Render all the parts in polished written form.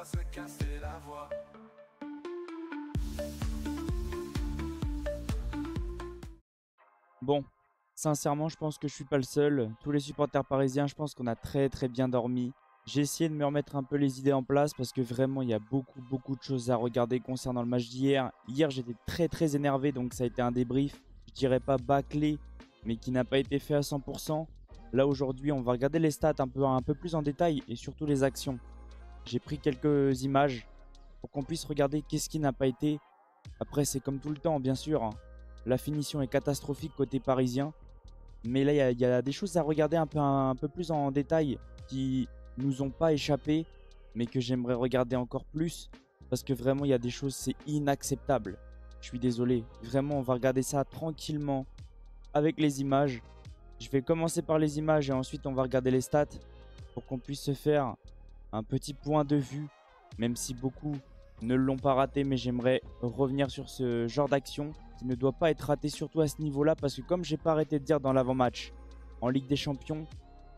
se casser la voix. Bon, sincèrement, je pense que je suis pas le seul. Tous les supporters parisiens, je pense qu'on a très bien dormi. J'ai essayé de me remettre un peu les idées en place parce que vraiment, il y a beaucoup de choses à regarder concernant le match d'hier. Hier, j'étais très énervé, donc ça a été un débrief, je dirais pas bâclé, mais qui n'a pas été fait à 100%. Là, aujourd'hui, on va regarder les stats un peu plus en détail et surtout les actions. J'ai pris quelques images pour qu'on puisse regarder qu'est-ce qui n'a pas été. Après, c'est comme tout le temps, bien sûr, hein. La finition est catastrophique côté parisien. Mais là, il y a des choses à regarder un peu plus en détail qui nous ont pas échappé, mais que j'aimerais regarder encore plus. Parce que vraiment, il y a des choses, c'est inacceptable. Je suis désolé. Vraiment, on va regarder ça tranquillement avec les images. Je vais commencer par les images et ensuite on va regarder les stats pour qu'on puisse se faire un petit point de vue, même si beaucoup ne l'ont pas raté, mais j'aimerais revenir sur ce genre d'action qui ne doit pas être raté, surtout à ce niveau-là, parce que comme j'ai pas arrêté de dire dans l'avant-match, en Ligue des Champions,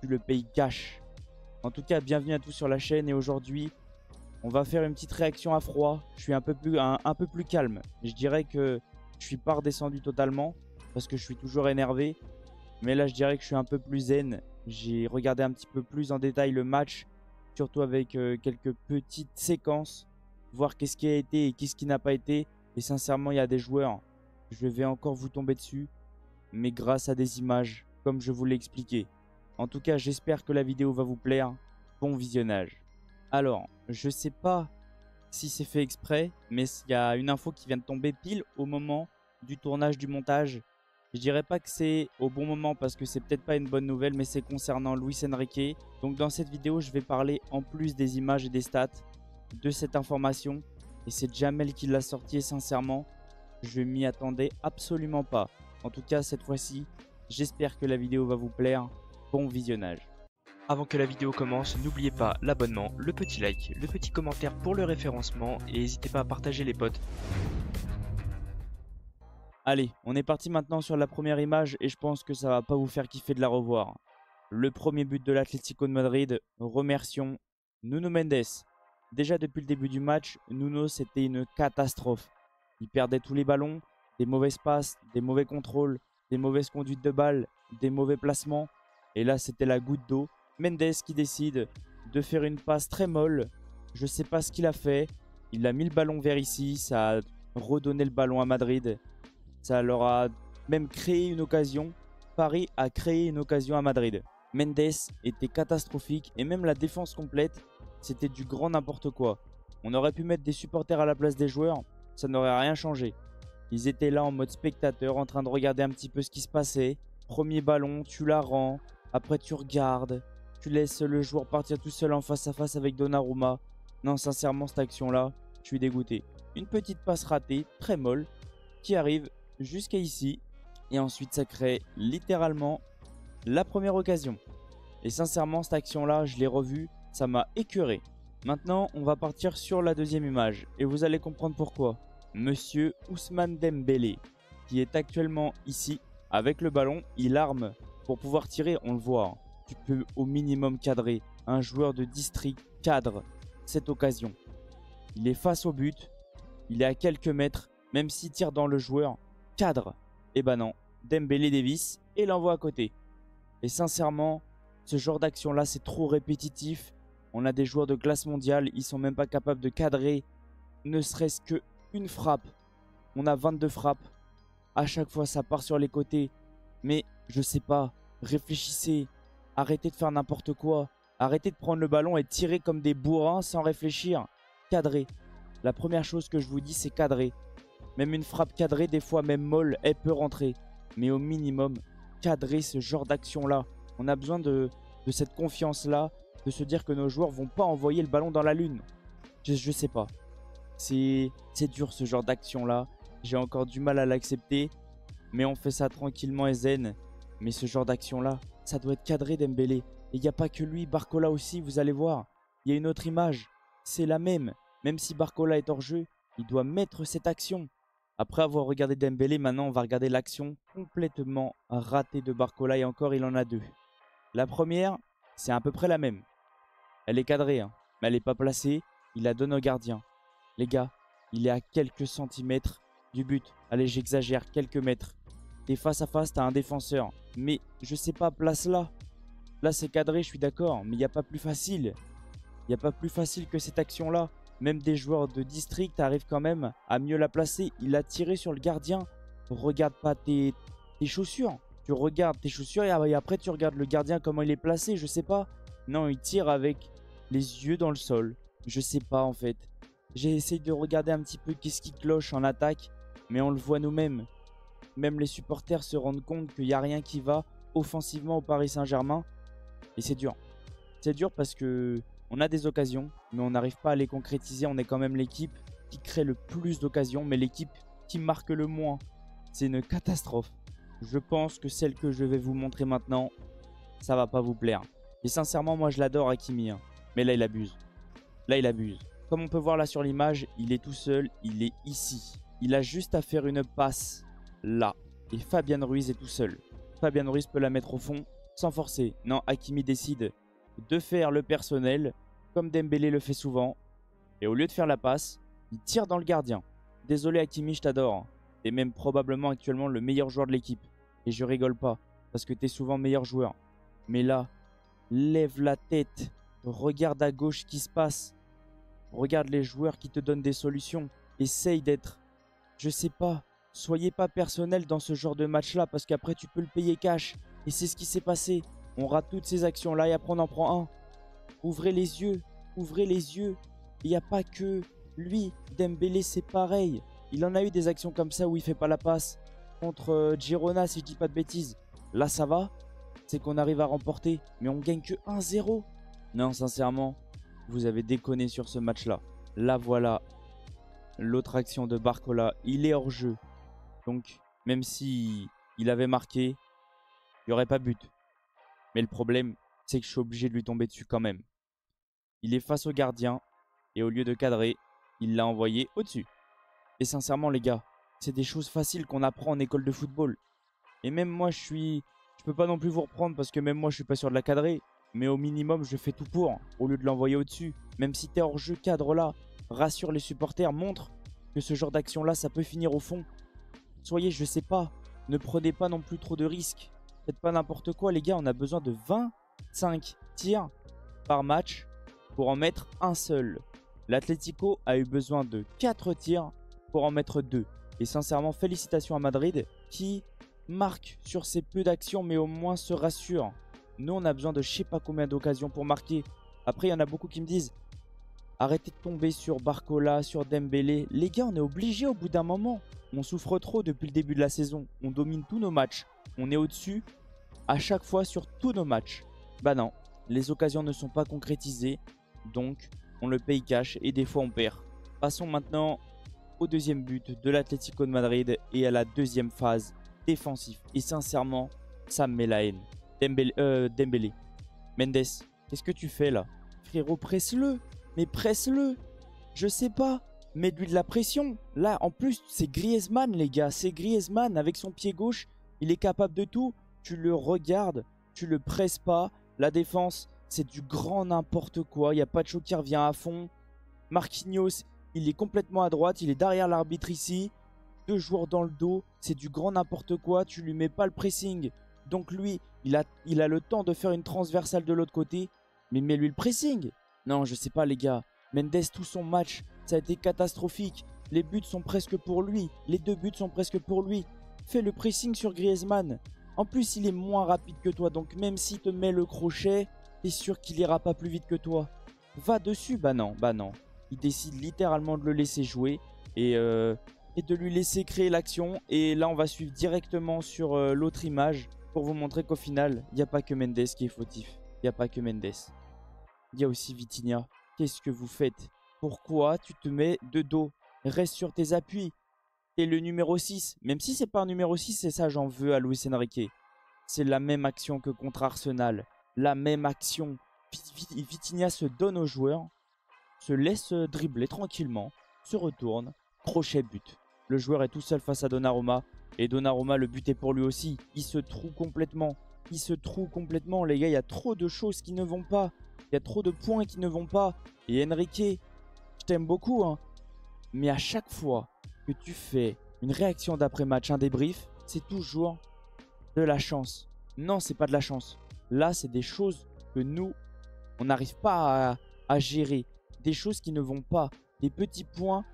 tu le payes cash. En tout cas, bienvenue à tous sur la chaîne et aujourd'hui, on va faire une petite réaction à froid. Je suis un peu plus calme. Je dirais que je suis pas redescendu totalement parce que je suis toujours énervé, mais là je dirais que je suis un peu plus zen. J'ai regardé un petit peu plus en détail le match, surtout avec quelques petites séquences, voir qu'est-ce qui a été et qu'est-ce qui n'a pas été. Et sincèrement, il y a des joueurs, je vais encore vous tomber dessus, mais grâce à des images, comme je vous l'ai expliqué. En tout cas, j'espère que la vidéo va vous plaire. Bon visionnage. Alors, je sais pas si c'est fait exprès, mais il y a une info qui vient de tomber pile au moment du tournage du montage. Je dirais pas que c'est au bon moment parce que c'est peut-être pas une bonne nouvelle, mais c'est concernant Luis Enrique. Donc dans cette vidéo, je vais parler en plus des images et des stats de cette information. Et c'est Jamel qui l'a sorti et sincèrement, je m'y attendais absolument pas. En tout cas, cette fois-ci, j'espère que la vidéo va vous plaire. Bon visionnage. Avant que la vidéo commence, n'oubliez pas l'abonnement, le petit like, le petit commentaire pour le référencement et n'hésitez pas à partager les potes. Allez, on est parti maintenant sur la première image et je pense que ça va pas vous faire kiffer de la revoir. Le premier but de l'Atlético de Madrid, remercions Nuno Mendes. Déjà depuis le début du match, Nuno c'était une catastrophe. Il perdait tous les ballons, des mauvaises passes, des mauvais contrôles, des mauvaises conduites de balles, des mauvais placements. Et là c'était la goutte d'eau. Mendes qui décide de faire une passe très molle. Je sais pas ce qu'il a fait. Il a mis le ballon vers ici, ça a redonné le ballon à Madrid. Ça leur a même créé une occasion. Paris a créé une occasion à Madrid. Mendes était catastrophique et même la défense complète, c'était du grand n'importe quoi. On aurait pu mettre des supporters à la place des joueurs, ça n'aurait rien changé. Ils étaient là en mode spectateur, en train de regarder un petit peu ce qui se passait. Premier ballon, tu la rends, après tu regardes, tu laisses le joueur partir tout seul en face à face avec Donnarumma. Non, sincèrement, cette action-là, je suis dégoûté. Une petite passe ratée, très molle, qui arrive jusqu'à ici. Et ensuite, ça crée littéralement la première occasion. Et sincèrement, cette action-là, je l'ai revue, ça m'a écœuré. Maintenant, on va partir sur la deuxième image. Et vous allez comprendre pourquoi. Monsieur Ousmane Dembélé, qui est actuellement ici, avec le ballon, il arme pour pouvoir tirer, on le voit. Hein. Tu peux au minimum cadrer. Un joueur de district cadre cette occasion. Il est face au but, il est à quelques mètres, même s'il tire dans le joueur, cadre. Et bah non, Dembélé dévisse et l'envoie à côté. Et sincèrement, ce genre d'action-là, c'est trop répétitif. On a des joueurs de classe mondiale, ils sont même pas capables de cadrer ne serait-ce qu'une frappe. On a 22 frappes. À chaque fois, ça part sur les côtés. Mais je sais pas, réfléchissez. Arrêtez de faire n'importe quoi. Arrêtez de prendre le ballon et de tirer comme des bourrins sans réfléchir. Cadrer. La première chose que je vous dis, c'est cadrer. Même une frappe cadrée, des fois même molle, elle peut rentrer. Mais au minimum, cadrer ce genre d'action-là. On a besoin de cette confiance-là, de se dire que nos joueurs vont pas envoyer le ballon dans la lune. Je sais pas. C'est dur ce genre d'action-là. J'ai encore du mal à l'accepter. Mais on fait ça tranquillement et zen. Mais ce genre d'action-là, ça doit être cadré Dembélé. Et il n'y a pas que lui, Barcola aussi, vous allez voir. Il y a une autre image. C'est la même. Même si Barcola est hors jeu, il doit mettre cette action. Après avoir regardé Dembélé, maintenant on va regarder l'action complètement ratée de Barcola. Et encore, il en a deux. La première, c'est à peu près la même. Elle est cadrée, hein, mais elle n'est pas placée. Il la donne au gardien. Les gars, il est à quelques centimètres du but. Allez, j'exagère, quelques mètres. T'es face à face, t'as un défenseur. Mais je sais pas, place là. Là, c'est cadré, je suis d'accord. Mais il n'y a pas plus facile. Il n'y a pas plus facile que cette action-là. Même des joueurs de district arrivent quand même à mieux la placer. Il a tiré sur le gardien. Regarde pas tes chaussures. Tu regardes tes chaussures et après tu regardes le gardien comment il est placé. Je sais pas. Non, il tire avec les yeux dans le sol. Je sais pas en fait. J'ai essayé de regarder un petit peu qu'est-ce qui cloche en attaque. Mais on le voit nous-mêmes. Même les supporters se rendent compte qu'il n'y a rien qui va offensivement au Paris Saint-Germain. Et c'est dur. C'est dur parce que on a des occasions, mais on n'arrive pas à les concrétiser. On est quand même l'équipe qui crée le plus d'occasions, mais l'équipe qui marque le moins. C'est une catastrophe. Je pense que celle que je vais vous montrer maintenant, ça va pas vous plaire. Et sincèrement, moi je l'adore Hakimi, hein. Mais là il abuse. Là il abuse. Comme on peut voir là sur l'image, il est tout seul, il est ici. Il a juste à faire une passe là. Et Fabian Ruiz est tout seul. Fabian Ruiz peut la mettre au fond sans forcer. Non, Hakimi décide de faire le personnel comme Dembélé le fait souvent. Et au lieu de faire la passe, il tire dans le gardien. Désolé Hakimi, je t'adore. T'es même probablement actuellement le meilleur joueur de l'équipe. Et je rigole pas, parce que t'es souvent meilleur joueur. Mais là, lève la tête. Regarde à gauche ce qui se passe. Regarde les joueurs qui te donnent des solutions. Essaye d'être, je sais pas, soyez pas personnel dans ce genre de match-là, parce qu'après tu peux le payer cash. Et c'est ce qui s'est passé. On rate toutes ces actions-là et après on en prend un. Ouvrez les yeux. Ouvrez les yeux. Il n'y a pas que lui. Dembélé, c'est pareil. Il en a eu des actions comme ça où il fait pas la passe. Contre Girona, si je dis pas de bêtises. Là, ça va. C'est qu'on arrive à remporter. Mais on gagne que 1-0. Non, sincèrement, vous avez déconné sur ce match-là. Là, voilà. L'autre action de Barcola. Il est hors jeu. Donc, même si il avait marqué, il n'y aurait pas but. Mais le problème, c'est que je suis obligé de lui tomber dessus quand même. Il est face au gardien. Et au lieu de cadrer, il l'a envoyé au-dessus. Et sincèrement les gars, c'est des choses faciles qu'on apprend en école de football. Et même moi je peux pas non plus vous reprendre parce que même moi je suis pas sûr de la cadrer. Mais au minimum je fais tout pour, au lieu de l'envoyer au-dessus. Même si t'es hors jeu, cadre là. Rassure les supporters, montre que ce genre d'action là ça peut finir au fond. Soyez, je sais pas, ne prenez pas non plus trop de risques. Faites pas n'importe quoi les gars, on a besoin de 25 tirs par match pour en mettre un seul. L'Atlético a eu besoin de 4 tirs pour en mettre 2. Et sincèrement, félicitations à Madrid qui marque sur ces peu d'actions mais au moins se rassure. Nous, on a besoin de je sais pas combien d'occasions pour marquer. Après, il y en a beaucoup qui me disent arrêtez de tomber sur Barcola, sur Dembélé. Les gars, on est obligé au bout d'un moment. On souffre trop depuis le début de la saison. On domine tous nos matchs. On est au-dessus à chaque fois sur tous nos matchs. Bah non, les occasions ne sont pas concrétisées. Donc, on le paye cash et des fois on perd. Passons maintenant au deuxième but de l'Atlético de Madrid et à la deuxième phase défensive. Et sincèrement, ça me met la haine. Dembélé. Mendes, qu'est-ce que tu fais là? Frérot, presse-le. Mais presse-le. Je sais pas. Mets-lui de la pression. Là, en plus, c'est Griezmann, les gars. C'est Griezmann avec son pied gauche. Il est capable de tout. Tu le regardes. Tu le presses pas. La défense, c'est du grand n'importe quoi. Il n'y a pas de chaud qui revient à fond. Marquinhos, il est complètement à droite. Il est derrière l'arbitre ici. 2 joueurs dans le dos. C'est du grand n'importe quoi. Tu lui mets pas le pressing. Donc lui, il a le temps de faire une transversale de l'autre côté. Mais mets-lui le pressing. Non, je sais pas les gars. Mendes, tout son match, ça a été catastrophique. Les buts sont presque pour lui. Les 2 buts sont presque pour lui. Fais le pressing sur Griezmann. En plus, il est moins rapide que toi. Donc même s'il te met le crochet, t'es sûr qu'il ira pas plus vite que toi. Va dessus. Bah non. Il décide littéralement de le laisser jouer. Et de lui laisser créer l'action. Et là, on va suivre directement sur l'autre image. Pour vous montrer qu'au final, il n'y a pas que Mendes qui est fautif. Il n'y a pas que Mendes. Il y a aussi Vitinha. Qu'est-ce que vous faites? Pourquoi tu te mets de dos? Reste sur tes appuis. T'es le numéro 6. Même si c'est pas un numéro 6, c'est ça j'en veux à Luis Enrique. C'est la même action que contre Arsenal. La même action. Vitinha se donne au joueur. Se laisse dribbler tranquillement. Se retourne. Crochet but. Le joueur est tout seul face à Donnarumma. Et Donnarumma, le but est pour lui aussi. Il se trouve complètement. Les gars, il y a trop de choses qui ne vont pas. Il y a trop de points qui ne vont pas. Et Enrique, t'aime beaucoup, hein. Mais à chaque fois que tu fais une réaction d'après-match, un débrief, c'est toujours de la chance. Non, c'est pas de la chance. Là, c'est des choses que nous, on n'arrive pas à gérer. Des choses qui ne vont pas. Des petits points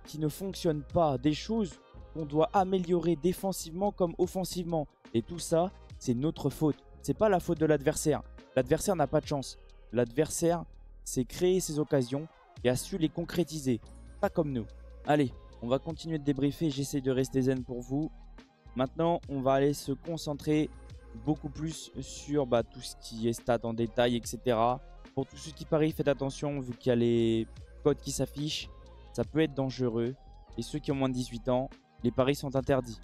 qui ne fonctionnent pas. Des choses qu'on doit améliorer défensivement comme offensivement. Et tout ça, c'est notre faute. C'est pas la faute de l'adversaire. L'adversaire n'a pas de chance. L'adversaire, c'est créer ses occasions et a su les concrétiser. Pas comme nous. Allez, on va continuer de débriefer. J'essaie de rester zen pour vous. Maintenant, on va aller se concentrer beaucoup plus sur tout ce qui est stats en détail, etc. Pour tous ceux qui parient, faites attention vu qu'il y a les codes qui s'affichent. Ça peut être dangereux. Et ceux qui ont moins de 18 ans, les paris sont interdits.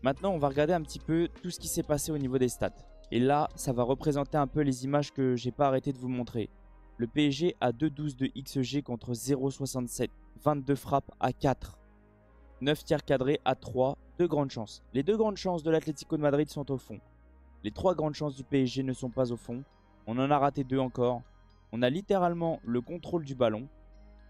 Maintenant, on va regarder un petit peu tout ce qui s'est passé au niveau des stats. Et là, ça va représenter un peu les images que j'ai pas arrêté de vous montrer. Le PSG a 2,12 de XG contre 0,67. 22 frappes à 4. 9 tirs cadrés à 3. 2 grandes chances. Les 2 grandes chances de l'Atlético de Madrid sont au fond. Les 3 grandes chances du PSG ne sont pas au fond. On en a raté 2 encore. On a littéralement le contrôle du ballon.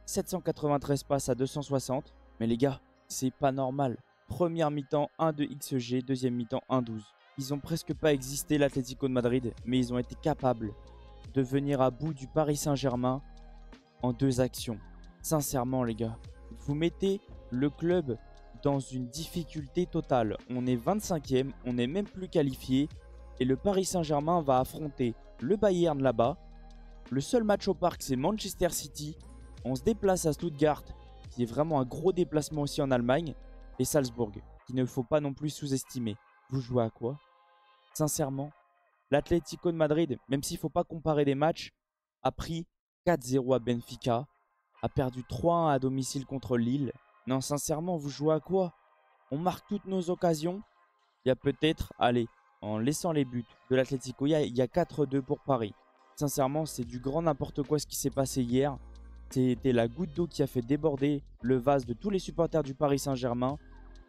793 passes à 260. Mais les gars, c'est pas normal. Première mi-temps 1 de XG, deuxième mi-temps 1,12. Ils ont presque pas existé l'Atlético de Madrid, mais ils ont été capables de venir à bout du Paris Saint-Germain en 2 actions. Sincèrement les gars, vous mettez le club dans une difficulté totale. On est 25e, on n'est même plus qualifié et le Paris Saint-Germain va affronter le Bayern là-bas. Le seul match au parc, c'est Manchester City. On se déplace à Stuttgart, qui est vraiment un gros déplacement aussi en Allemagne, et Salzbourg, qu'il ne faut pas non plus sous-estimer. Vous jouez à quoi? Sincèrement, l'Atlético de Madrid, même s'il ne faut pas comparer des matchs, a pris 4-0 à Benfica, a perdu 3-1 à domicile contre Lille. Non, sincèrement, vous jouez à quoi? On marque toutes nos occasions. Il y a peut-être, allez, en laissant les buts de l'Atlético, il y a 4-2 pour Paris. Sincèrement, c'est du grand n'importe quoi ce qui s'est passé hier. C'était la goutte d'eau qui a fait déborder le vase de tous les supporters du Paris Saint-Germain.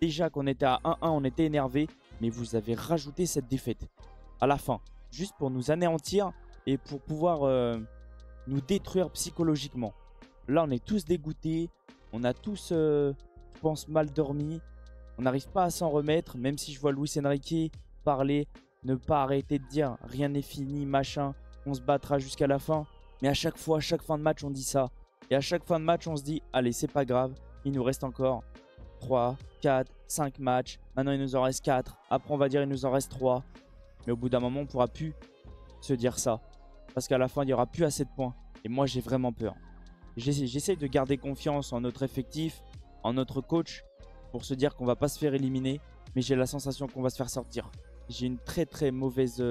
Déjà qu'on était à 1-1, on était énervé, mais vous avez rajouté cette défaite à la fin, juste pour nous anéantir et pour pouvoir nous détruire psychologiquement. Là, on est tous dégoûtés, on a tous, je pense, mal dormi. On n'arrive pas à s'en remettre, même si je vois Luis Enrique parler, ne pas arrêter de dire rien n'est fini, machin, on se battra jusqu'à la fin. Mais à chaque fois, à chaque fin de match, on dit ça. Et à chaque fin de match, on se dit, allez, c'est pas grave, il nous reste encore 3, 4, 5 matchs. Maintenant, il nous en reste 4. Après, on va dire, il nous en reste 3. Mais au bout d'un moment, on ne pourra plus se dire ça. Parce qu'à la fin, il n'y aura plus assez de points. Et moi, j'ai vraiment peur. J'essaie de garder confiance en notre effectif, en notre coach, pour se dire qu'on ne va pas se faire éliminer. Mais j'ai la sensation qu'on va se faire sortir. J'ai une très très mauvaise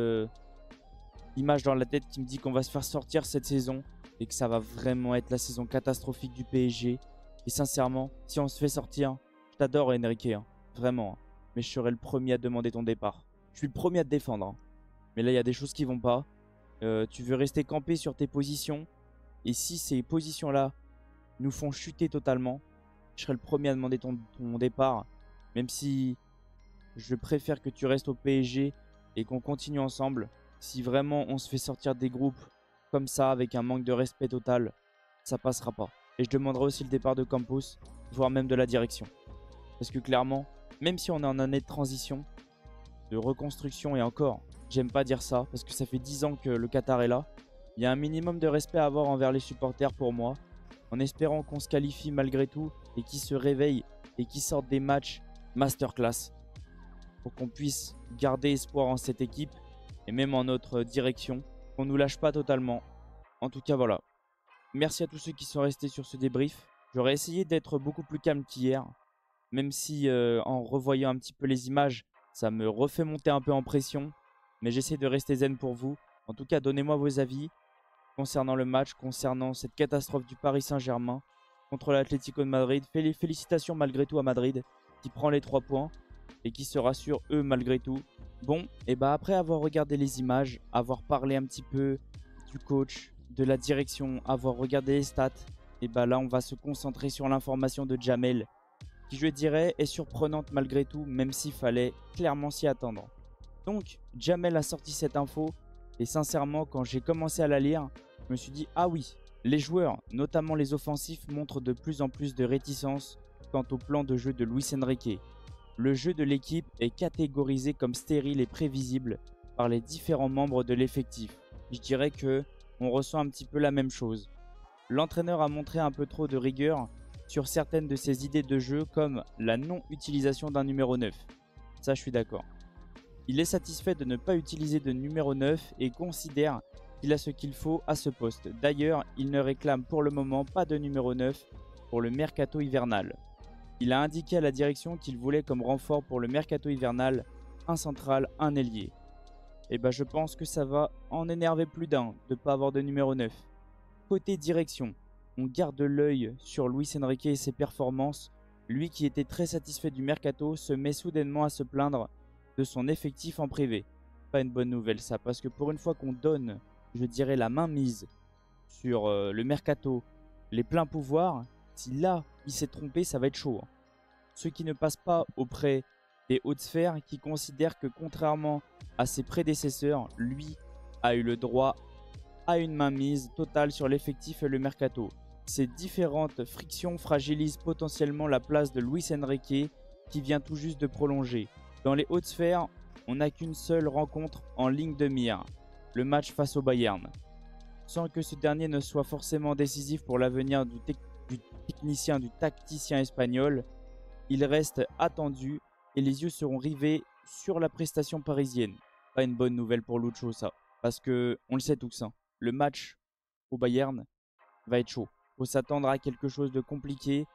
image dans la tête qui me dit qu'on va se faire sortir cette saison. Et que ça va vraiment être la saison catastrophique du PSG. Et sincèrement, si on se fait sortir, je t'adore Enrique, hein, vraiment. Hein, mais je serai le premier à demander ton départ. Je suis le premier à te défendre. Hein. Mais là, il y a des choses qui vont pas. Tu veux rester campé sur tes positions. Et si ces positions-là nous font chuter totalement, je serai le premier à demander ton départ. Même si je préfère que tu restes au PSG et qu'on continue ensemble. Si vraiment on se fait sortir des groupes comme ça, avec un manque de respect total, ça passera pas. Et je demanderai aussi le départ de Campos, voire même de la direction. Parce que clairement, même si on est en année de transition, de reconstruction, et encore, j'aime pas dire ça, parce que ça fait 10 ans que le Qatar est là, il y a un minimum de respect à avoir envers les supporters pour moi, en espérant qu'on se qualifie malgré tout, et qu'ils se réveillent, et qu'ils sortent des matchs masterclass, pour qu'on puisse garder espoir en cette équipe, et même en notre direction, qu'on nous lâche pas totalement. En tout cas, voilà. Merci à tous ceux qui sont restés sur ce débrief. J'aurais essayé d'être beaucoup plus calme qu'hier. Même si en revoyant un petit peu les images, ça me refait monter un peu en pression. Mais j'essaie de rester zen pour vous. En tout cas, donnez-moi vos avis concernant le match, concernant cette catastrophe du Paris Saint-Germain contre l'Atlético de Madrid. Félicitations malgré tout à Madrid qui prend les 3 points et qui se rassure eux malgré tout. Bon, et après avoir regardé les images, avoir parlé un petit peu du coach, de la direction, avoir regardé les stats, et là on va se concentrer sur l'information de Djamel, qui je dirais est surprenante malgré tout, même s'il fallait clairement s'y attendre. Donc Djamel a sorti cette info, et sincèrement quand j'ai commencé à la lire, je me suis dit ah oui, Les joueurs, notamment les offensifs, montrent de plus en plus de réticence quant au plan de jeu de Luis Enrique. Le jeu de l'équipe est catégorisé comme stérile et prévisible par les différents membres de l'effectif. Je dirais que on ressent un petit peu la même chose. L'entraîneur a montré un peu trop de rigueur sur certaines de ses idées de jeu comme la non-utilisation d'un numéro 9. Ça, je suis d'accord. Il est satisfait de ne pas utiliser de numéro 9 et considère qu'il a ce qu'il faut à ce poste. D'ailleurs, il ne réclame pour le moment pas de numéro 9 pour le mercato hivernal. Il a indiqué à la direction qu'il voulait comme renfort pour le mercato hivernal un central, un ailier. Et je pense que ça va en énerver plus d'un de ne pas avoir de numéro 9. Côté direction, on garde l'œil sur Luis Enrique et ses performances. Lui qui était très satisfait du mercato se met soudainement à se plaindre de son effectif en privé. Pas une bonne nouvelle ça, parce que pour une fois qu'on donne, je dirais, la main mise sur le mercato, les pleins pouvoirs, si là il s'est trompé, ça va être chaud. Ce qui ne passe pas auprès des hautes sphères qui considèrent que contrairement à ses prédécesseurs, lui a eu le droit à une mainmise totale sur l'effectif et le mercato. Ces différentes frictions fragilisent potentiellement la place de Luis Enrique qui vient tout juste de prolonger. Dans les hautes sphères, on n'a qu'une seule rencontre en ligne de mire, le match face au Bayern. Sans que ce dernier ne soit forcément décisif pour l'avenir du technicien, du tacticien espagnol, il reste attendu et les yeux seront rivés sur la prestation parisienne. Pas une bonne nouvelle pour Lucho ça, parce que on le sait tous, le match au Bayern va être chaud. Faut s'attendre à quelque chose de compliqué,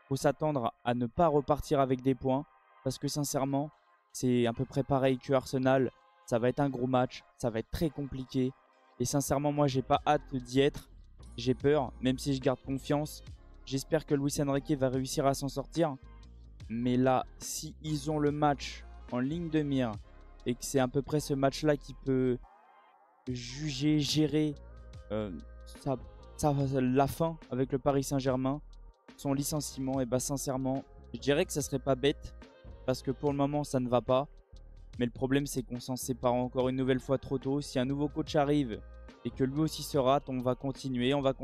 faut s'attendre à ne pas repartir avec des points, parce que sincèrement, c'est à peu près pareil que Arsenal. Ça va être un gros match, ça va être très compliqué. Et sincèrement, moi, j'ai pas hâte d'y être. J'ai peur, même si je garde confiance. J'espère que Luis Enrique va réussir à s'en sortir. Mais là, si ils ont le match en ligne de mire et que c'est à peu près ce match-là qui peut juger, gérer la fin avec le Paris Saint-Germain, son licenciement, et sincèrement, je dirais que ça serait pas bête. Parce que pour le moment, ça ne va pas. Mais le problème, c'est qu'on s'en sépare encore une nouvelle fois trop tôt. Si un nouveau coach arrive et que lui aussi se rate, on va continuer, on va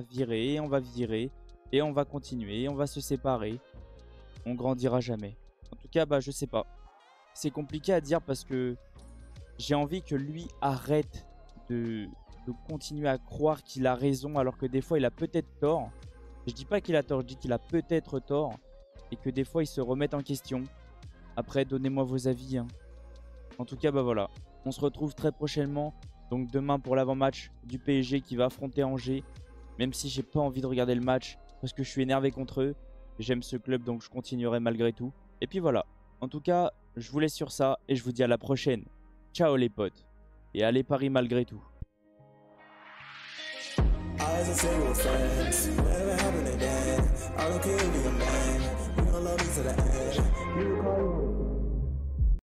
virer, et on va continuer, on va se séparer. On grandira jamais. En tout cas, je sais pas. C'est compliqué à dire parce que j'ai envie que lui arrête de continuer à croire qu'il a raison alors que des fois, il a peut-être tort. Je dis pas qu'il a tort, je dis qu'il a peut-être tort. Et que des fois, ils se remettent en question. Après, donnez-moi vos avis. En tout cas, voilà. On se retrouve très prochainement. Donc demain pour l'avant-match du PSG qui va affronter Angers. Même si j'ai pas envie de regarder le match parce que je suis énervé contre eux. J'aime ce club donc je continuerai malgré tout. Et puis voilà. En tout cas, je vous laisse sur ça et je vous dis à la prochaine. Ciao les potes. Et allez Paris malgré tout.